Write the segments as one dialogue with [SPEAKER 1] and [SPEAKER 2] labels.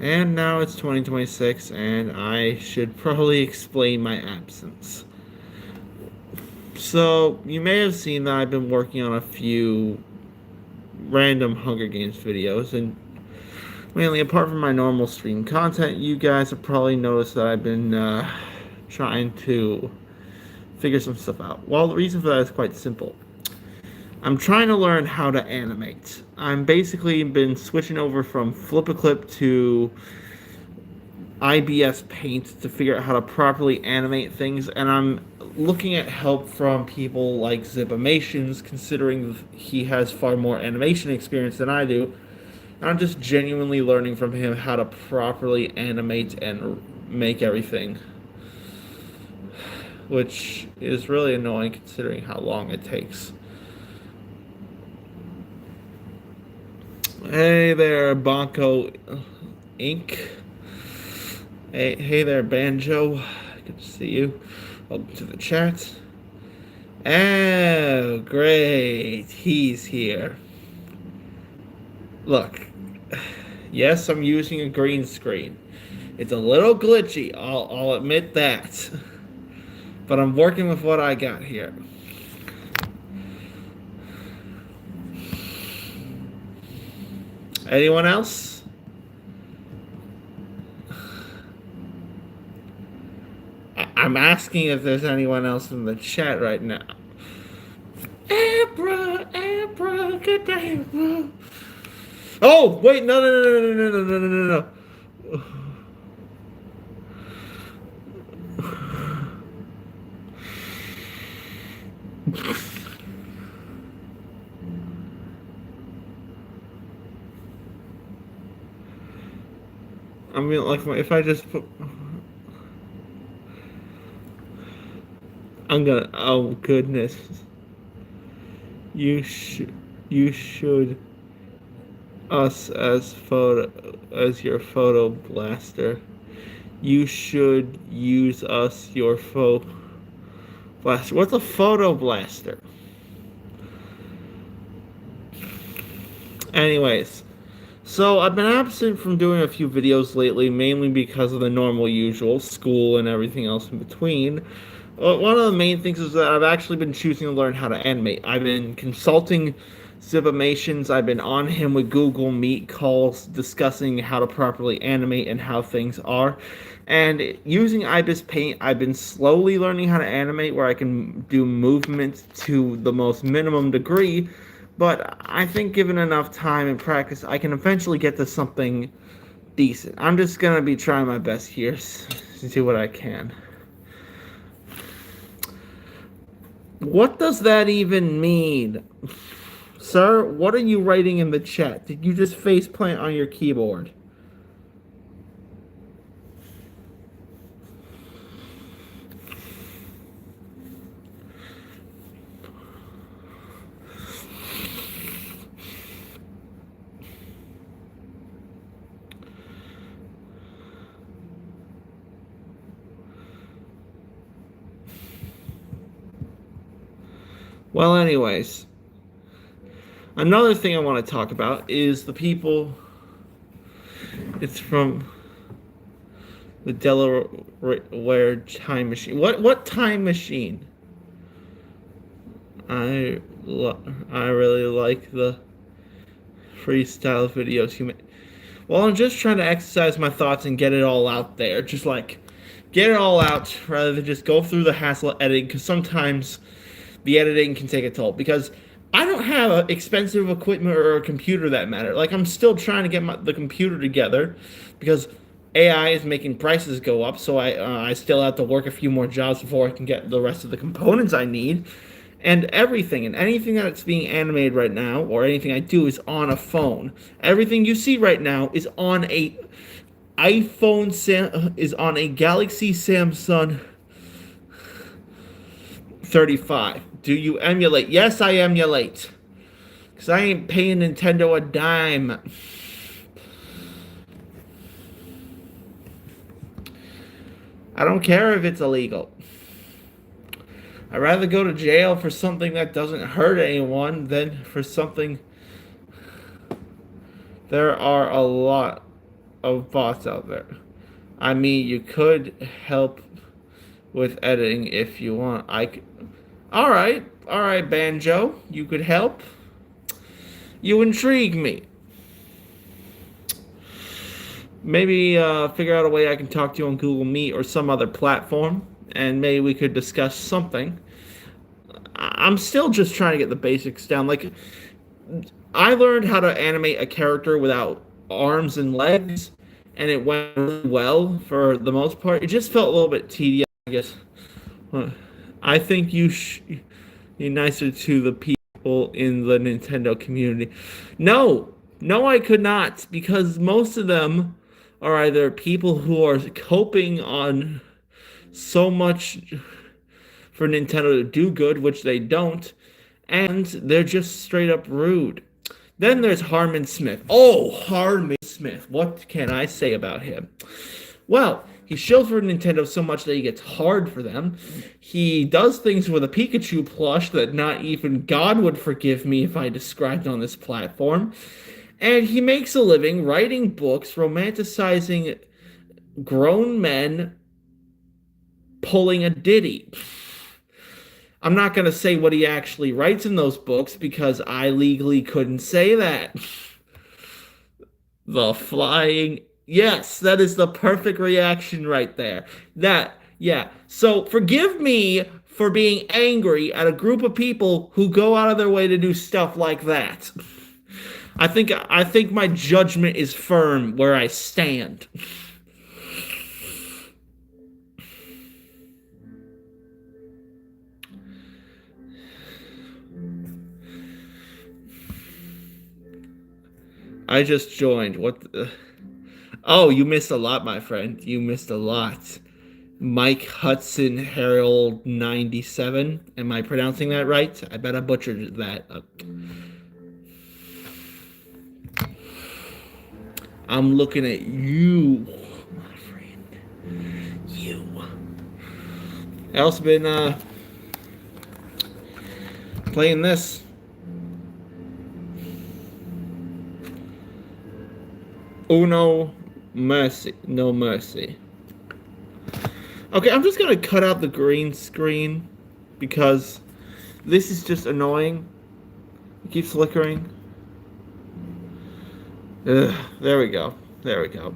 [SPEAKER 1] And now it's 2026, and I should probably explain my absence. So, you may have seen that I've been working on a few random Hunger Games videos, and mainly apart from my normal stream content, you guys have probably noticed that I've been trying to figure some stuff out. Well, the reason for that is quite simple. I'm trying to learn how to animate. I'm basically been switching over from FlipaClip to IBS Paint to figure out how to properly animate things, and I'm looking at help from people like Zipimations, considering he has far more animation experience than I do. And I'm just genuinely learning from him how to properly animate and make everything, which is really annoying considering how long it takes. Hey there, Bonko Inc. Hey there, Banjo. Good to see you. Welcome to the chat. Oh, great. He's here. Look, yes, I'm using a green screen. It's a little glitchy, I'll admit that. But I'm working with what I got here. Anyone else? I'm asking if there's anyone else in the chat right now. Abracadabra. Oh, wait, no, no, no, no, no, no, no, no, no. I mean, like, if I just put... I'm gonna... Oh, goodness. You should... You should... Us as your photo blaster. You should use us your photo blaster. What's a photo blaster? Anyways, so I've been absent from doing a few videos lately, mainly because of the normal usual, school and everything else in between. One of the main things is that I've actually been choosing to learn how to animate. I've been consulting Zipimations. I've been on him with Google Meet calls discussing how to properly animate and how things are. And using IBIS Paint, I've been slowly learning how to animate where I can do movement to the most minimum degree. But I think given enough time and practice, I can eventually get to something decent. I'm just going to be trying my best here to do what I can. What does that even mean? Sir, what are you writing in the chat? Did you just faceplant on your keyboard? Well, anyways, another thing I want to talk about is the people. It's from the Delaware time machine. What time machine? I really like the freestyle videos you make. Well, I'm just trying to exercise my thoughts and get it all out there. Just like get it all out rather than just go through the hassle of editing, because sometimes the editing can take a toll. Because I don't have expensive equipment or a computer that matter. Like, I'm still trying to get the computer together because AI is making prices go up. So I still have to work a few more jobs before I can get the rest of the components I need. And everything and anything that's being animated right now, or anything I do, is on a phone. Everything you see right now is on a is on a Galaxy Samsung 35. Do you emulate? Yes, I emulate. Because I ain't paying Nintendo a dime. I don't care if it's illegal. I'd rather go to jail for something that doesn't hurt anyone than for something. There are a lot of bots out there. I mean, you could help with editing if you want. All right, Banjo, you could help. You intrigue me. Maybe figure out a way I can talk to you on Google Meet or some other platform, and maybe we could discuss something. I'm still just trying to get the basics down. Like, I learned how to animate a character without arms and legs, and it went really well for the most part. It just felt a little bit tedious, I guess. I think you should be nicer to the people in the Nintendo community. No, no, I could not, because most of them are either people who are coping on so much for Nintendo to do good, which they don't, and they're just straight up rude. Then there's Harmon Smith. Oh, Harmon Smith. What can I say about him? Well, he shills for Nintendo so much that he gets hard for them. He does things with a Pikachu plush that not even God would forgive me if I described on this platform. And he makes a living writing books, romanticizing grown men pulling a ditty. I'm not going to say what he actually writes in those books because I legally couldn't say that. The flying. Yes, that is the perfect reaction right there. Yeah. So forgive me for being angry at a group of people who go out of their way to do stuff like that. I think my judgment is firm where I stand. I just joined. What the... Oh, you missed a lot, my friend. You missed a lot. Mike Hudson Harold 97. Am I pronouncing that right? I bet I butchered that. I'm looking at you, my friend. You. I also been playing this. Uno Mercy. No Mercy. Okay, I'm just gonna cut out the green screen because this is just annoying. It keeps flickering. Ugh, there we go. There we go.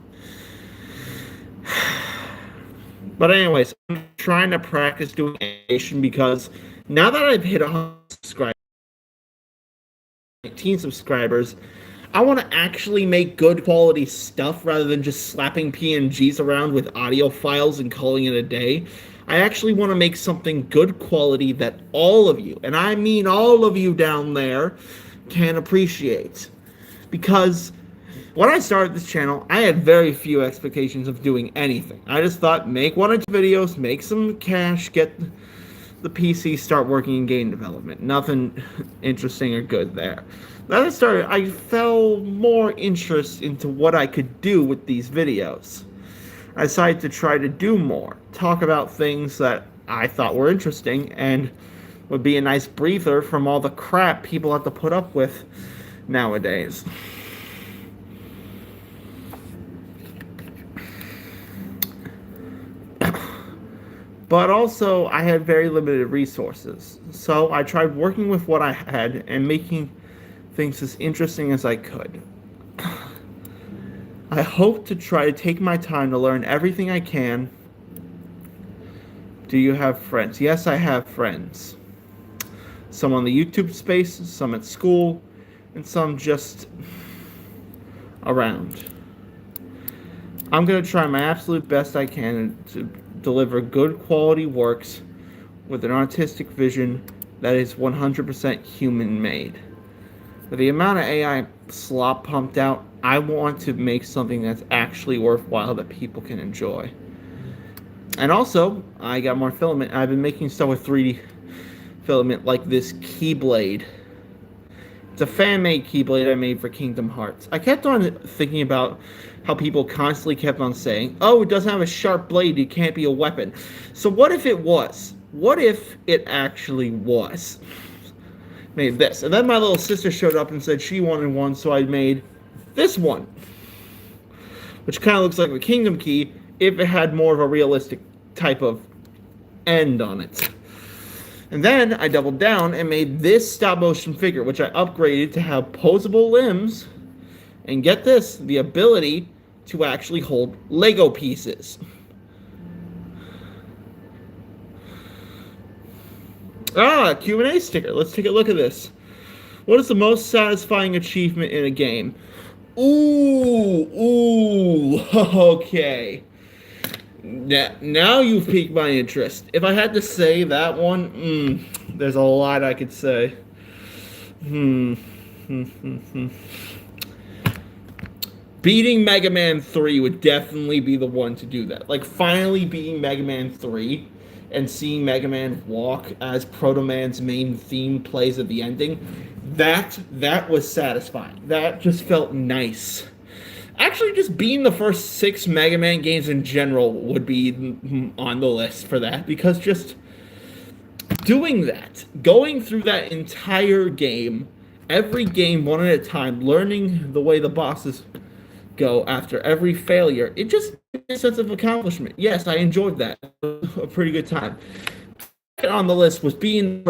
[SPEAKER 1] But anyways, I'm trying to practice doing animation because now that I've hit 100 subscribers, 19 subscribers, I want to actually make good quality stuff rather than just slapping PNGs around with audio files and calling it a day. I actually want to make something good quality that all of you, and I mean all of you down there, can appreciate. Because when I started this channel, I had very few expectations of doing anything. I just thought, make 1 or 2 videos, make some cash, get the PC, start working in game development. Nothing interesting or good there. Then I started, I fell more interest into what I could do with these videos. I decided to try to do more, talk about things that I thought were interesting and would be a nice breather from all the crap people have to put up with nowadays. But also, I had very limited resources. So I tried working with what I had and making things as interesting as I could. I hope to try to take my time to learn everything I can. Do you have friends? Yes, I have friends. Some on the YouTube space, some at school, and some just around. I'm going to try my absolute best I can to deliver good quality works with an artistic vision that is 100% human made. With the amount of AI slop pumped out, I want to make something that's actually worthwhile that people can enjoy. And also, I got more filament. I've been making stuff with 3D filament like this Keyblade. It's a fan-made Keyblade I made for Kingdom Hearts. I kept on thinking about how people constantly kept on saying, oh, it doesn't have a sharp blade, it can't be a weapon. So what if it was? What if it actually was? Made this. And then my little sister showed up and said she wanted one, so I made this one. which kind of looks like the Kingdom Key if it had more of a realistic type of end on it. And then I doubled down and made this stop motion figure, which I upgraded to have posable limbs, and get this, the ability to actually hold Lego pieces. Q&A sticker. Let's take a look at this. What is the most satisfying achievement in a game? Ooh, okay. Now you've piqued my interest. If I had to say that one, there's a lot I could say. Beating Mega Man 3 would definitely be the one to do that. Like, finally beating Mega Man 3 and seeing Mega Man walk as Proto Man's main theme plays at the ending, that was satisfying. That just felt nice. Actually, just being the first 6 Mega Man games in general would be on the list for that, because just doing that, going through that entire game, every game one at a time, learning the way the bosses go after every failure, it just gives me a sense of accomplishment. Yes, I enjoyed that. A pretty good time. On the list was being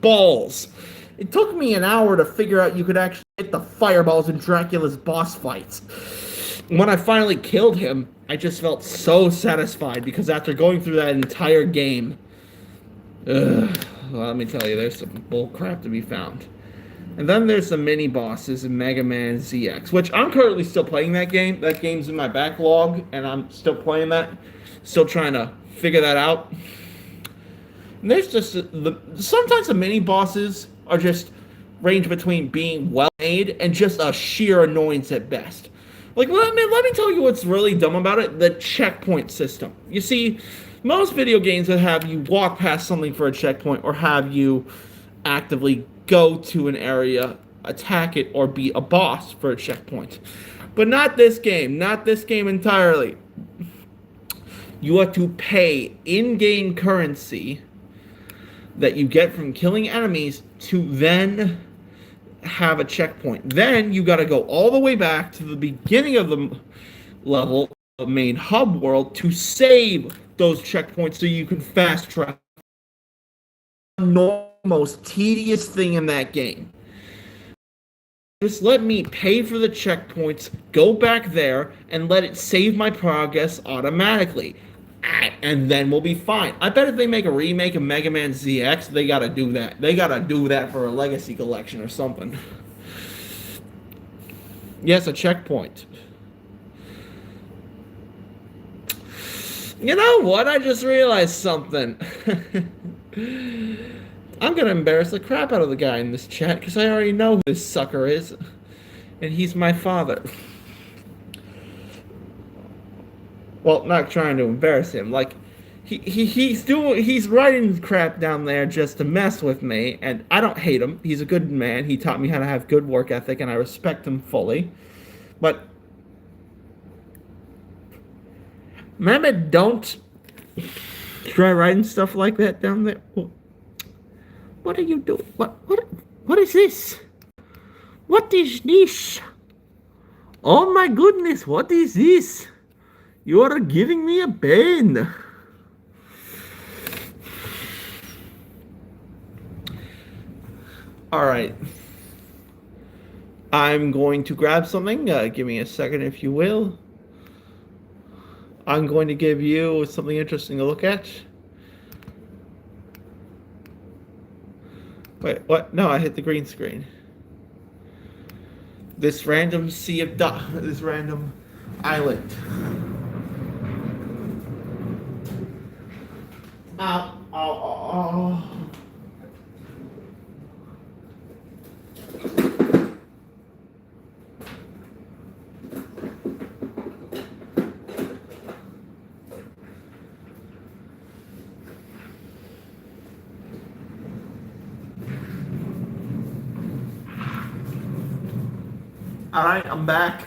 [SPEAKER 1] balls. It took me an hour to figure out you could actually hit the fireballs in Dracula's boss fights. When I finally killed him, I just felt so satisfied, because after going through that entire game, well, let me tell you, there's some bull crap to be found. And then there's the mini bosses in Mega Man ZX, which I'm currently still playing that game. That game's in my backlog, and I'm still playing that. Still trying to figure that out. And there's just sometimes the mini bosses are just range between being well made and just a sheer annoyance at best. Like, let me tell you what's really dumb about it: the checkpoint system. You see, most video games would have you walk past something for a checkpoint, or have you actively go to an area, attack it, or beat a boss for a checkpoint. But not this game. Not this game entirely. You have to pay in-game currency that you get from killing enemies to then have a checkpoint. Then you got to go all the way back to the beginning of the level, the main hub world, to save those checkpoints so you can fast travel. Most tedious thing in that game. Just let me pay for the checkpoints, go back there, and let it save my progress automatically. And then we'll be fine. I bet if they make a remake of Mega Man ZX, they gotta do that. They gotta do that for a Legacy Collection or something. Yes, a checkpoint. You know what? I just realized something. I'm gonna embarrass the crap out of the guy in this chat, because I already know who this sucker is. And he's my father. Well, not trying to embarrass him. Like, he's writing crap down there just to mess with me, and I don't hate him. He's a good man. He taught me how to have good work ethic, and I respect him fully. But remember, don't try writing stuff like that down there. What are you doing? What is this? What is this? Oh my goodness, what is this? You are giving me a pain. Alright. I'm going to grab something. Give me a second, if you will. I'm going to give you something interesting to look at. Wait, what? No, I hit the green screen. This random this random island. Ow, ow, ow, ow. Alright, I'm back.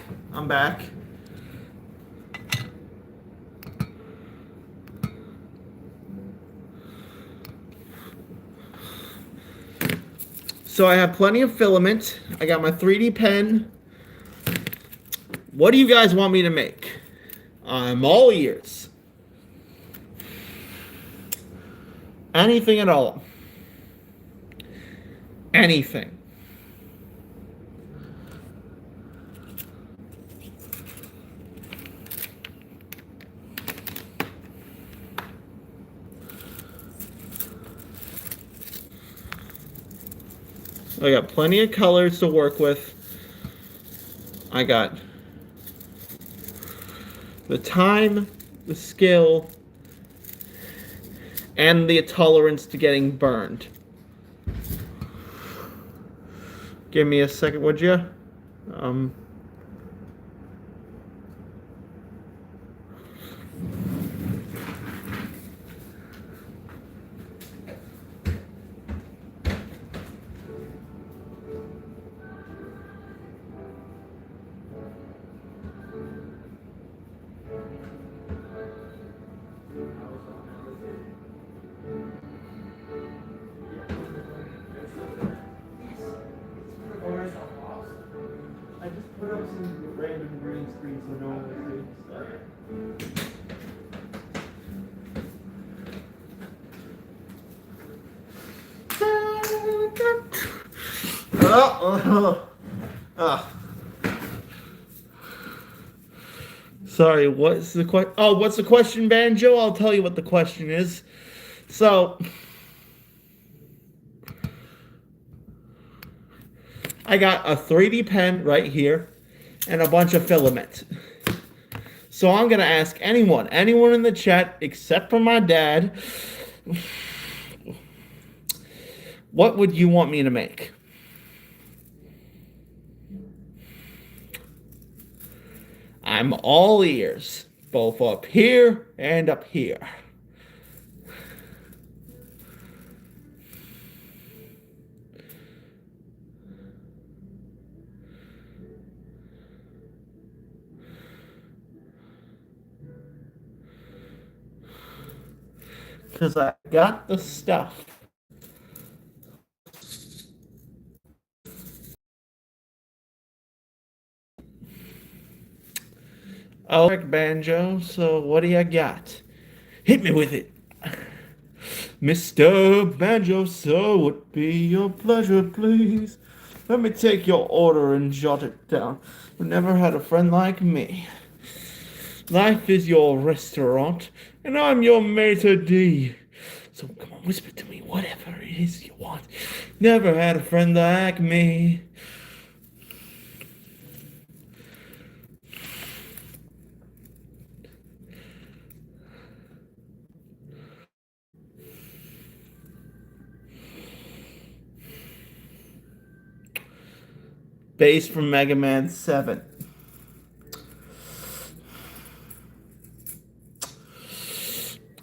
[SPEAKER 1] So I have plenty of filament. I got my 3D pen. What do you guys want me to make? I'm all ears. Anything at all. Anything. I got plenty of colors to work with. I got the time, the skill, and the tolerance to getting burned. Give me a second, would you? Um, I just put up some random green screen so no one will see. Sorry, what's the question? Oh, what's the question, Banjo? I'll tell you what the question is. So, I got a 3D pen right here and a bunch of filament. So I'm gonna ask anyone in the chat except for my dad, what would you want me to make? I'm all ears, both up here and up here. Because I got the stuff. Oh, Banjo, so what do you got? Hit me with it. Mr. Banjo, so would be your pleasure, please. Let me take your order and jot it down. You never had a friend like me. Life is your restaurant, and I'm your maitre d'. So come on, whisper to me whatever it is you want. Never had a friend like me. Bass from Mega Man 7.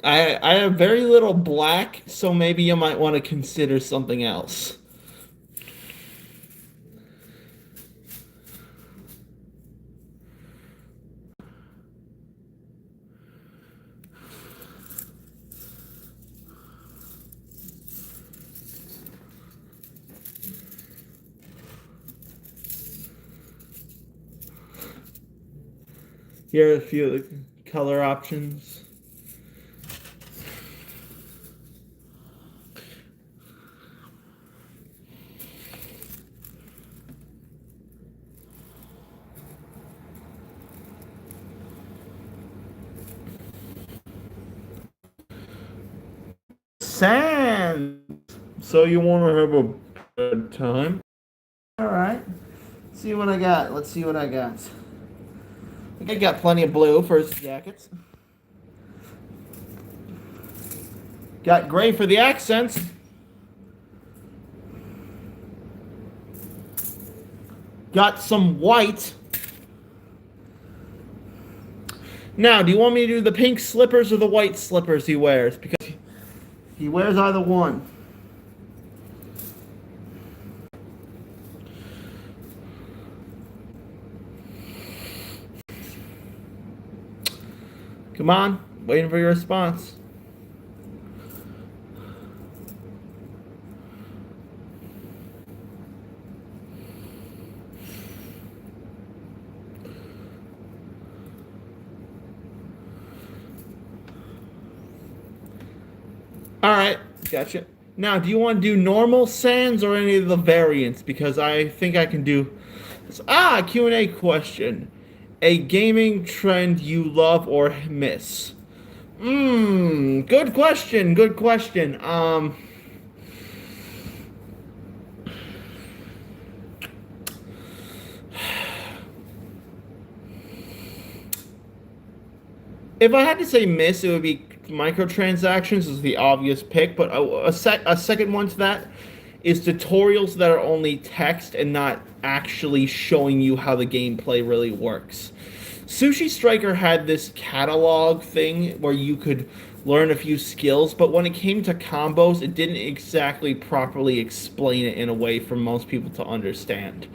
[SPEAKER 1] I have very little black, so maybe you might want to consider something else. Here are a few of the color options. Sand. So you want to have a good time? All right. Let's see what I got. Let's see what I got. I think I got plenty of blue for his jackets. Got gray for the accents. Got some white. Now, do you want me to do the pink slippers or the white slippers he wears? Because he wears either one. Come on, waiting for your response. All right, gotcha. Now, do you want to do normal sands or any of the variants? Because I think I can do. Q&A question. A gaming trend you love or miss? Good question. Good question. If I had to say miss, it would be microtransactions is the obvious pick, but a second one to that is tutorials that are only text and not actually showing you how the gameplay really works. Sushi Striker had this catalog thing where you could learn a few skills, but when it came to combos, it didn't exactly properly explain it in a way for most people to understand.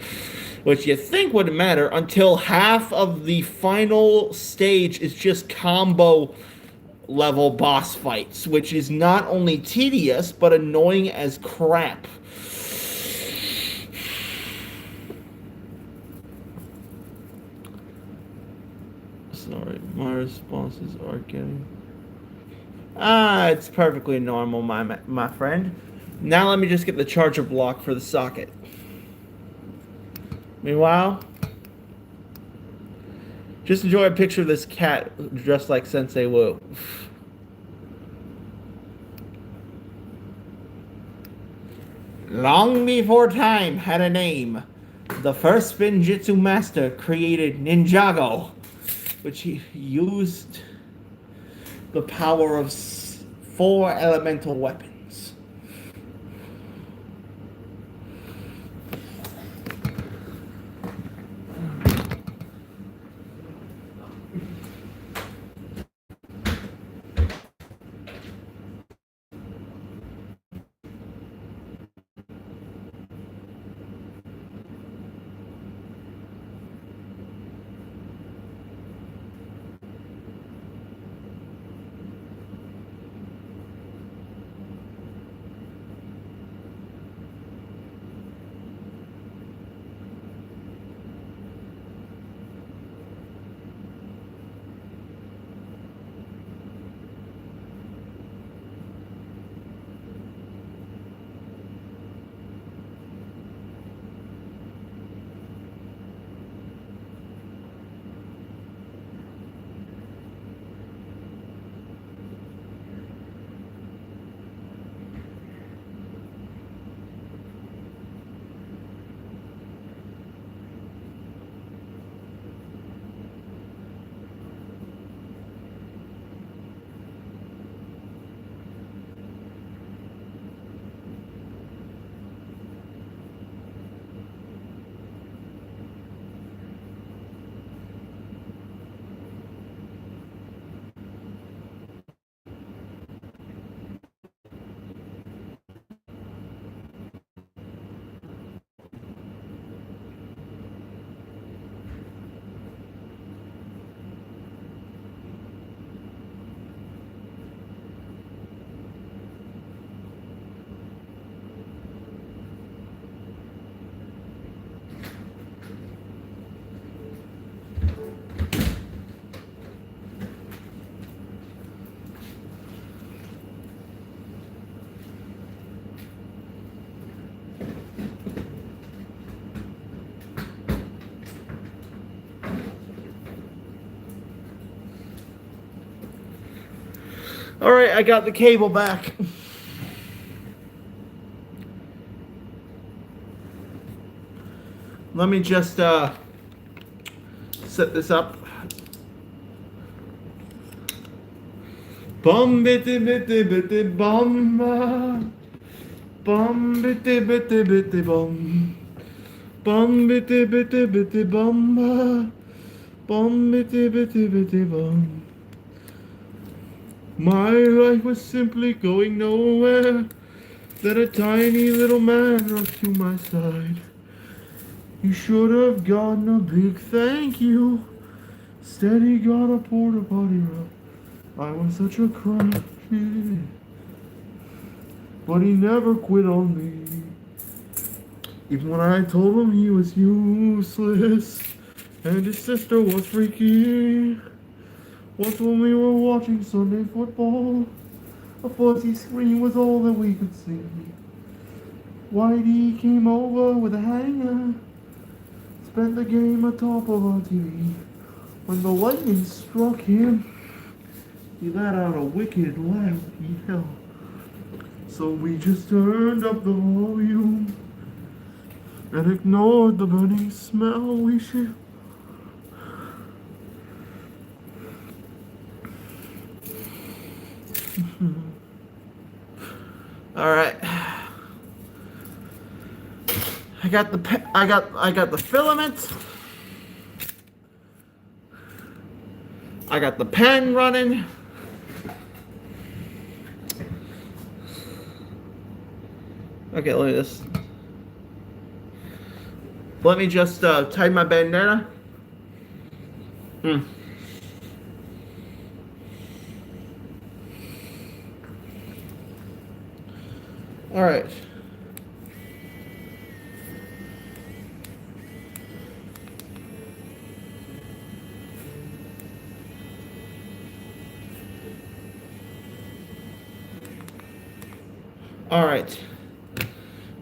[SPEAKER 1] Which you think wouldn't matter until half of the final stage is just combo level boss fights, which is not only tedious but annoying as crap. Sorry, my responses are getting. It's perfectly normal, my friend. Now let me just get the charger block for the socket. Meanwhile, just enjoy a picture of this cat dressed like Sensei Wu. Long before time had a name, the first Spinjitzu master created Ninjago, which he used the power of four elemental weapons. All right, I got the cable back. Let me just set this up. Bum bitty bitty bitty bum. Bum bitty bitty bitty bum. Bum bitty bitty bitty bum. Bum bitty bitty bitty bum. My life was simply going nowhere. Then a tiny little man rushed to my side. You should have gotten a big thank you. Instead he got a porta potty rub. I was such a crunchy. But he never quit on me. Even when I told him he was useless. And his sister was freaky. Once when we were watching Sunday football, A fuzzy screen was all that we could see. Whitey came over with a hanger, spent the game atop of our TV. When the lightning struck him, he let out a wicked loud yell. So we just turned up the volume and ignored the burning smell. We should. All right. I got the filament. I got the pen running. Okay, let me just tie my bandana. All right. All right.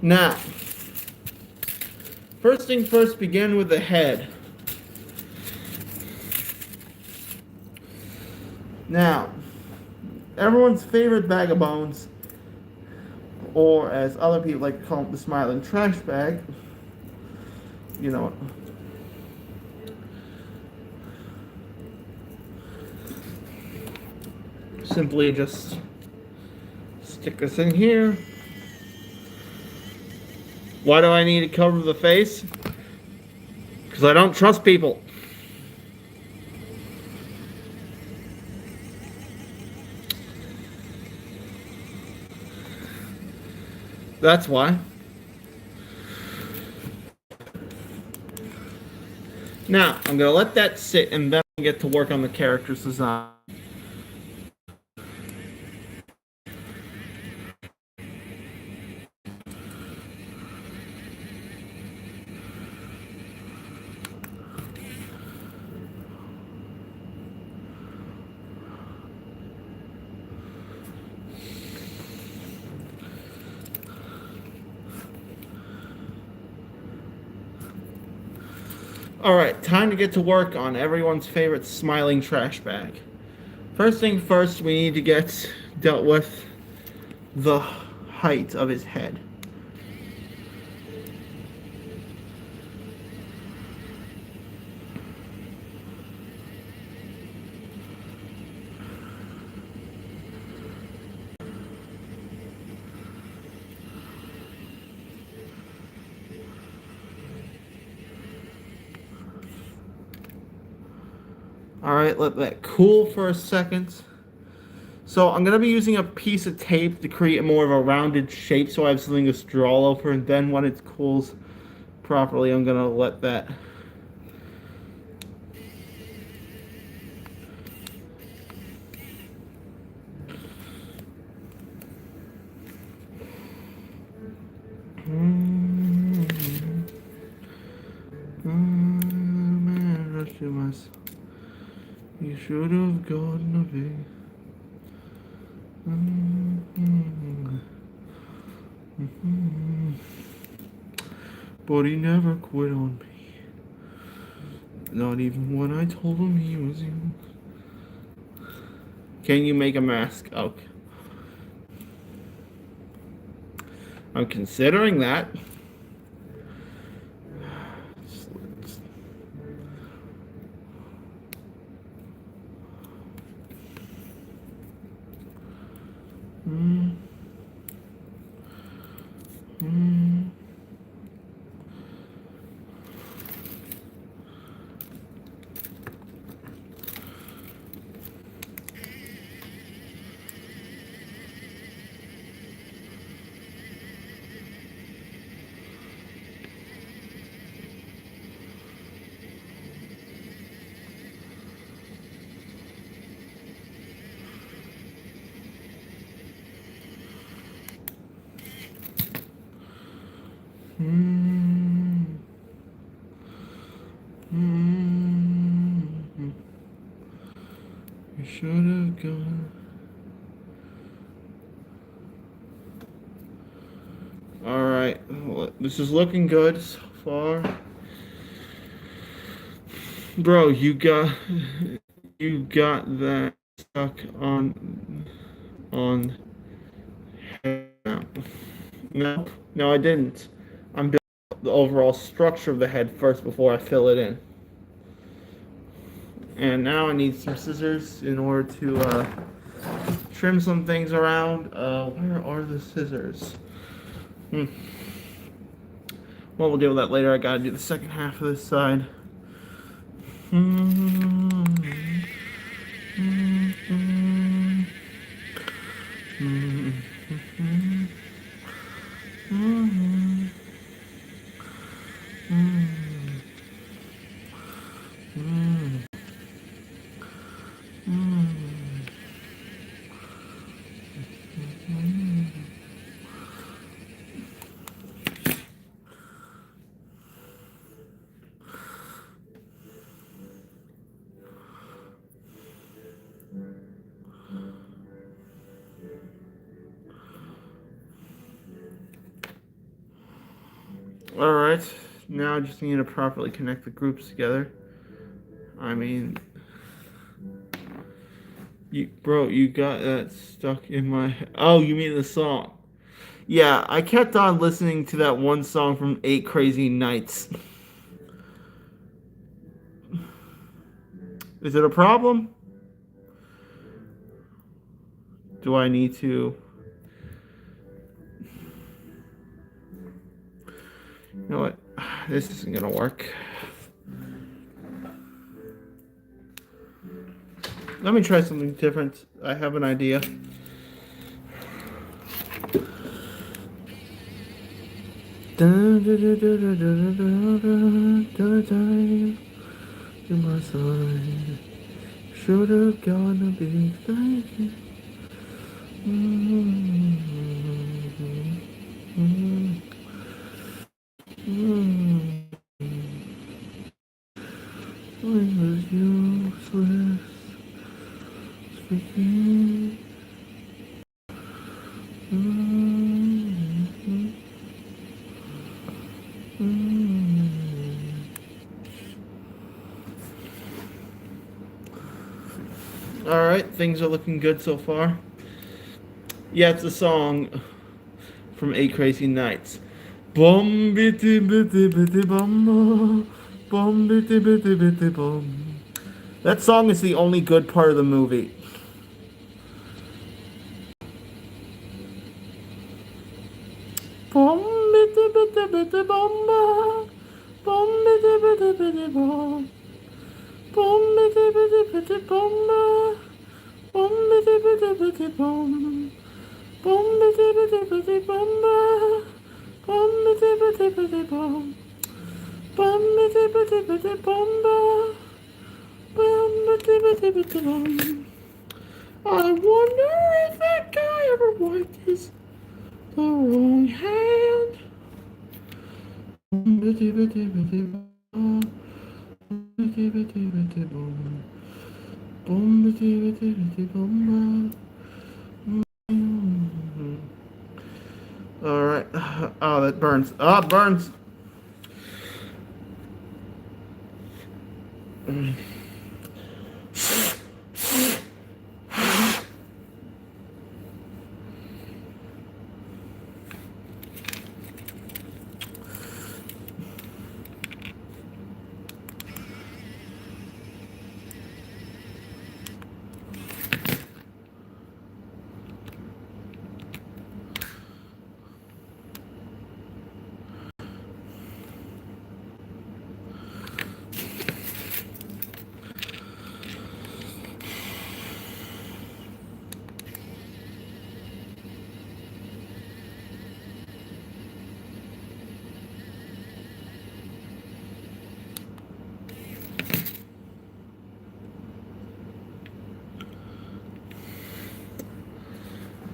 [SPEAKER 1] Now, first thing first, begin with the head. Now, everyone's favorite bag of bones, or as other people like to call it, the smiling trash bag. You know. Simply just stick this in here. Why do I need to cover the face? Because I don't trust people. That's why. Now, I'm going to let that sit and then I'll get to work on the character's design. Alright, time to get to work on everyone's favorite smiling trash bag. First thing first, we need to get dealt with the height of his head. Alright, let that cool for a second. So I'm going to be using a piece of tape to create more of a rounded shape so I have something to draw over, and then when it cools properly, I'm going to let that. You should have gotten a big. But he never quit on me. Not even when I told him he was you. Can you make a mask? Okay. I'm considering that. You should have gone. All right, this is looking good so far, bro. You got that stuck on. No, no, I didn't. I'm building the overall structure of the head first before I fill it in. And now I need some scissors in order to trim some things around. Where are the scissors? Hmm. Well, we'll deal with that later. I gotta do the second half of this side. All right, now I just need to properly connect the groups together. I mean, you got that stuck in my. Oh, you mean the song? Yeah, I kept on listening to that one song from Eight Crazy Nights. Is it a problem? Do I need to? You know what? This isn't gonna work. Let me try something different. I have an idea. To my side, should have gone a big thing. I was useless speaking. All right, things are looking good so far. Yeah, it's a song from Eight Crazy Nights. Bum bitty bitty bitty bum, bum bitty bitty bitty bum. That song is the only good part of the movie. Bum bitty bitty bitty bum, bum bitty bitty bitty bum, bum bitty bitty bitty bum, bum bitty bitty bitty bum, bum bitty bitty bitty bum, bum bitty bitty bitty bum, bum bitty bitty bitty bum, bum bitty bitty bitty bum. I wonder if that guy ever wiped his the wrong hand. Bitty bitty bitty bum, bitty bitty bitty bum, bum bitty bitty bitty bum. All right. Oh, that burns. Oh, it burns.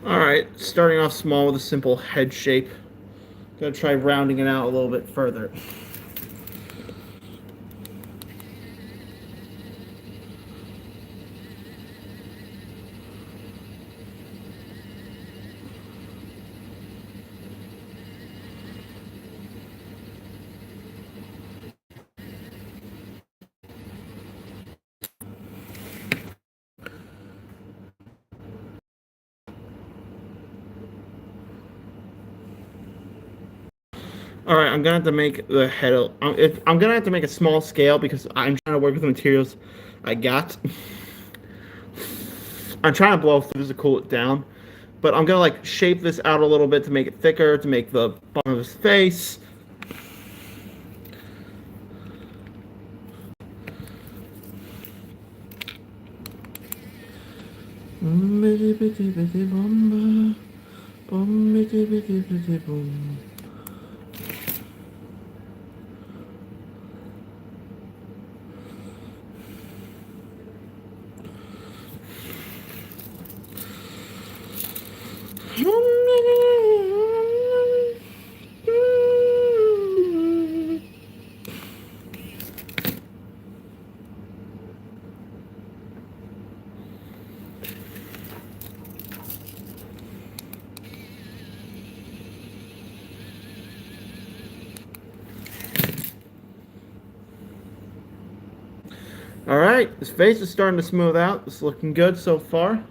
[SPEAKER 1] All right. Starting off small with a simple head shape. Gonna try rounding it out a little bit further. All right, I'm gonna have to make the head. I'm gonna have to make a small scale because I'm trying to work with the materials I got. I'm trying to blow through this to cool it down, but I'm gonna like shape this out a little bit to make it thicker, to make the bottom of his face. All right, his face is starting to smooth out. It's looking good so far.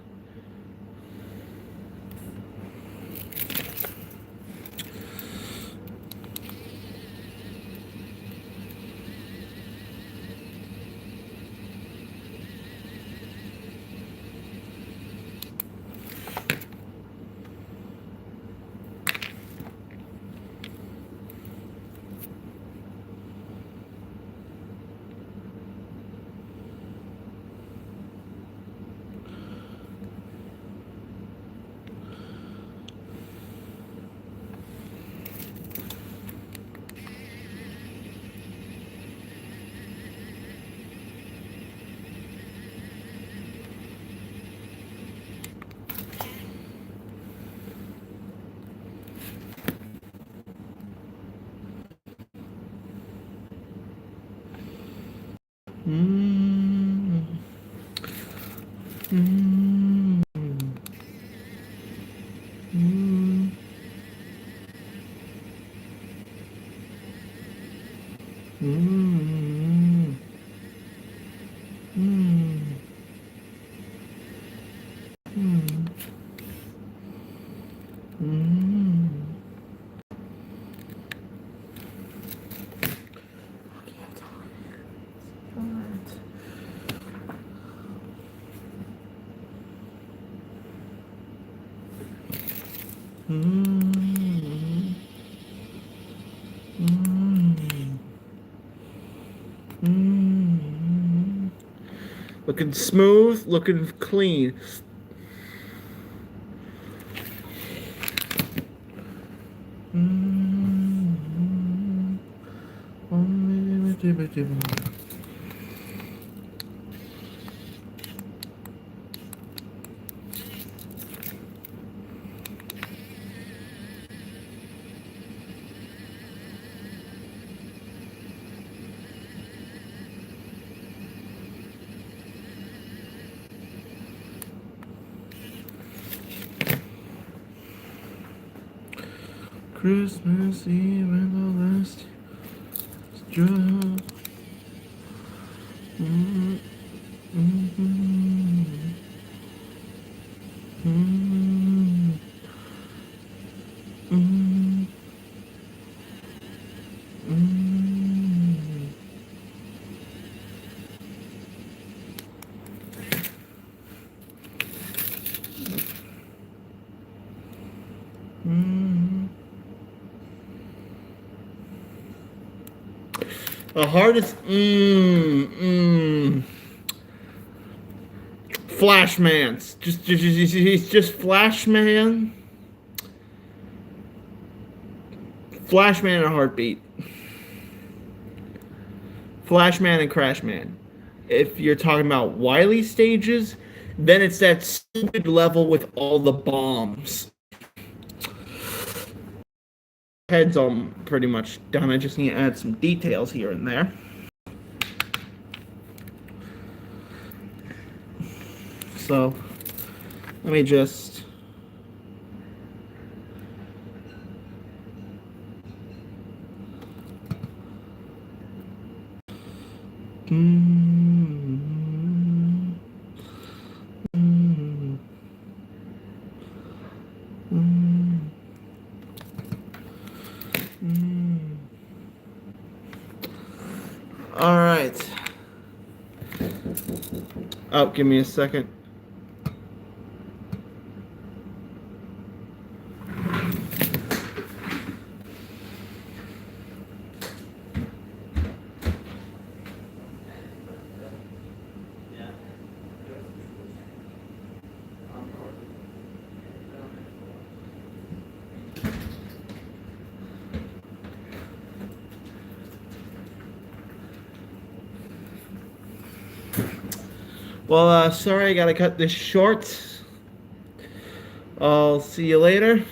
[SPEAKER 1] Mm. Mm. Mm. Mm. Mm. Mm. Mm. Mm. Mm. Mm. Looking smooth, looking clean. Mm. Christmas Eve and the last drop. Mm. Mm. Mm. Mm. Mm. Mm. The hardest. Flashman's just he's just Flashman. Flashman and a heartbeat. Flashman and Crashman. If you're talking about Wily stages, then it's that stupid level with all the bombs. Head's all pretty much done. I just need to add some details here and there. So let me just. Mm, mm, mm, mm. Oh, give me a second. Well, sorry, I gotta cut this short. I'll see you later.